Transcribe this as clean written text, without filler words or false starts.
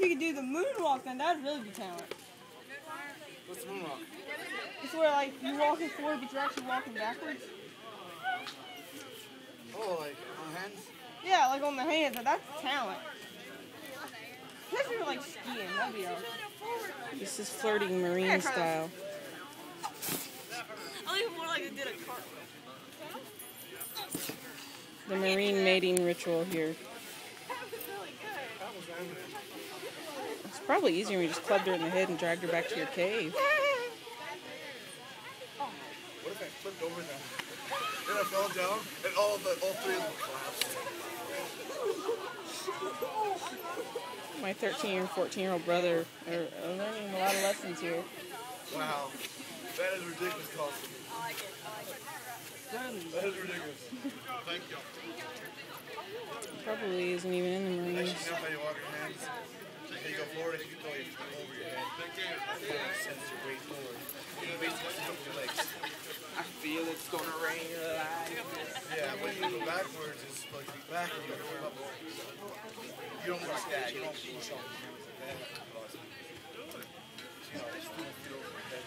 he could do the moonwalk, then that'd really be talent. What's the moonwalk? It's where like you're walking forward, but you're actually walking backwards. Oh, like on hands? Yeah, like on the hands, and that's talent. Especially for like skiing, that'd be awesome. This is flirting marine style. I think more like I did a cartwheel. The marine mating ritual here. That was really good. It's probably easier when you just clubbed her in the head and dragged her back to your cave. What if I flipped over them? Then I fell down and all three of them collapsed. My 13 or 14-year-old brother are learning a lot of lessons here. Wow. That is ridiculous, Carlson. I like it. That is ridiculous. Thank you. Probably isn't even in the Marines. Actually, you know how you walk your hands? How you go forward, you throw your over your head. Sends your weight forward. You basically put your legs. I feel it's gonna rain like this. Yeah, when you go backwards, it's supposed to be back and you go up. You don't push that. You don't push off your hands like that. You know, just feel over your head.